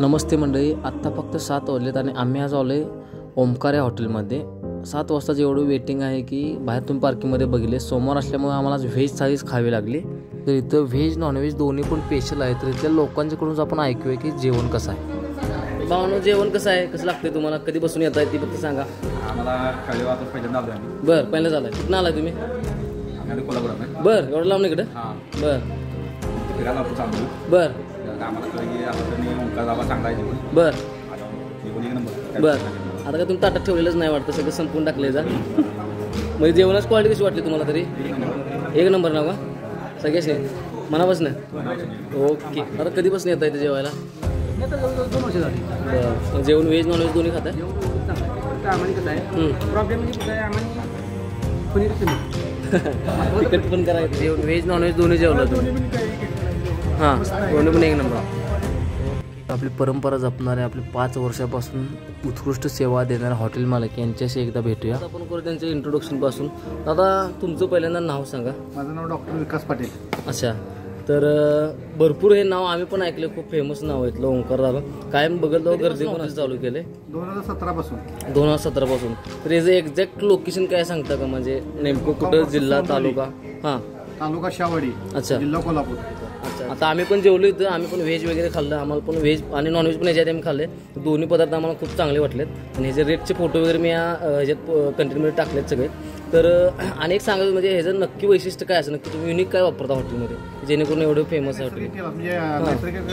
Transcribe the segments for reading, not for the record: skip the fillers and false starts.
नमस्ते मंडळी, आत्ता फक्त 7 वाजलेत आणि आम्ही आज आलो आहे ओमकार या हॉटेलमध्ये. 7 वाजताच एवढं वेटिंग आहे की बाहेर तुम्ही पार्किंगमध्ये बघितले. सोमवार असल्यामुळे आम्हाला व्हेज थाळीच खावी लागली. तर इथं व्हेज नॉनव्हेज दोन्ही पण स्पेशल आहे. तर इथल्या लोकांच्याकडून आपण ऐकूया की जेवण कसं आहे. भावनो जेवण कसं आहे, कसं लागतंय तुम्हाला, कधी बसून येत आहे ती फक्त सांगा. आम्हाला कळले वाटत पहिल्यांदा आलो आम्ही. बरं, पहिलं झालं. कुठं आलाय तुम्ही? आम्ही कोल्हापुरात. बरं, एवढं लांब इकडं. बरं फिरायला आपण चालू. बरं, आम्हाला कळलं की आपण ओंकार दाबा चांगला आहे जेवण. बरं जेवण एक नंबर. बरं. आता काय तुम्ही ताटात ठेवलेलंच नाही वाटतं, सगळं संपून टाकलंय जा. म्हणजे जेवणाची क्वालिटी कशी वाटली तुम्हाला? तरी एक नंबर ना का सगळ्याच मनापासून. ओके. आता कधीपासून येत आहे ते जेवायला? 2 वर्ष झाली. बरं. जेवण व्हेज नॉनव्हेज दोन्ही खाता? आम्हाला कसं आहे प्रॉब्लेम म्हणजे कसं आहे, आम्हाला पनीर तिकट पण करायचं. जेवण व्हेज नॉनव्हेज दोन्ही जेवलं तुम्ही? हां, दोन्ही पण एक नंबर. आपली परंपरा जपणारे, आपली 5 वर्षापासून उत्कृष्ट सेवा देणारे हॉटेल मालक यांच्याशी एकदा भेटूया. आपण करू त्यांच्या इंट्रोडक्शनपासून. दादा, तुमचं पहिल्यांदा नाव सांगा. माझं नाव डॉक्टर विकास पाटील. अच्छा. तर भरपूर हे नाव आम्ही पण ऐकले, खूप फेमस नाव आहे इथलं ओंकार दादा. कायम बघत जाऊ, गर्दी पण असं चालू केले 2017 पासून. 2017 पासून. तर याचं एक्झॅक्ट लोकेशन काय सांगता का? म्हणजे नेमकं कुठं, जिल्हा, तालुका? हां, तालुका शावडी. अच्छा. जिल्हा कोल्हापूर. अच्छा. आता आम्ही पण जेवलो इथं, आम्ही पण व्हेज वगैरे खाल्लं. आम्हाला पण व्हेज आणि नॉनव्हेज पण याच्यात आम्ही खाल्ले. दोन्ही पदार्थ आम्हाला खूप चांगले वाटलेत आणि ह्याचे रेटचे फोटो वगैरे मी या ह्याच्यात कंटेंटमध्ये टाकलेत सगळे. तर अनेक सांगायचं म्हणजे ह्याचं नक्की वैशिष्ट्य काय असं, नक्की तुम्ही युनिक काय वापरता हॉटेलमध्ये जेणेकरून एवढं फेमस आहे हॉटेल? म्हणजे नैसर्गिक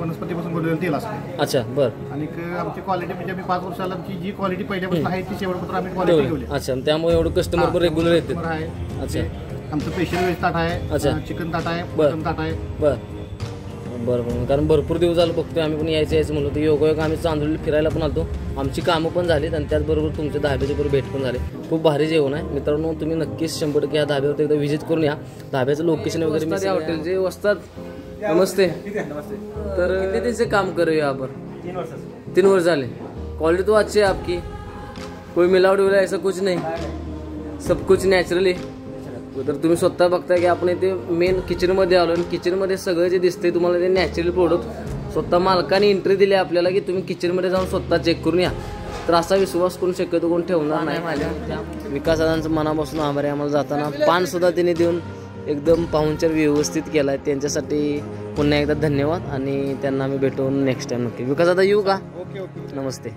वनस्पतीपासून बनवलेलं तेल असतं. अच्छा. बरं. आणि आमची क्वालिटी म्हणजे आम्ही 5 वर्षाला आमची जी क्वालिटी पहिल्यापासून आहे ती शेवटपर्यंत आम्ही क्वालिटी ठेवली. अच्छा. त्यामुळे एवढं कस्टमर पण रेग्युलर येते. अच्छा. आमचं स्पेशल व्हेज ताट आहे. अच्छा. चिकन ताट आहे, मटन ताट आहे. बरं बरं. कारण भरपूर दिवस झालं बघतोय आम्ही पण यायचं म्हणलो होतो. योगायोग आम्ही चांदोली फिरायला पण आलतो. आमची कामं पण झालीत आणि त्याचबरोबर तुमच्या धाब्याची बरोबर भेट पण झाली. खूप भारी जेवण आहे मित्रांनो. तुम्ही नक्कीच 100% या धाब्यावरती एकदा व्हिजिट करून या. धाब्याचं लोकेशन वगैरे मी हॉटेलचे वस्तात. नमस्ते. तर कितने दिन से काम कर रहे हो यहाँ पर? 3 वर्ष झाले. क्वालिटी तो अच्छी है आपकी, कोई मिलावट वगैरे ऐसा कुछ नहीं, सब कुछ नॅचरली. तर तुम्ही स्वतः बघताय की आपण इथे मेन किचनमध्ये आलो आणि किचनमध्ये सगळं जे दिसतंय तुम्हाला ते नॅचरल प्रोडक्ट स्वतः मालकाने एंट्री दिली आपल्याला की तुम्ही किचनमध्ये जाऊन स्वतः चेक करून या. तर असा विश्वास करून शक्यतो कोण ठेवणार नाही. माझ्या विकासादांचं मनापासून आभार आहे. आम्हाला जाताना पान सुद्धा तिने देऊन एकदम पाहुणचार व्यवस्थित केला आहे. त्यांच्यासाठी पुन्हा एकदा धन्यवाद आणि त्यांना आम्ही भेटून नेक्स्ट टाइम नक्की. विकास दादा येऊ का? ओके. नमस्ते.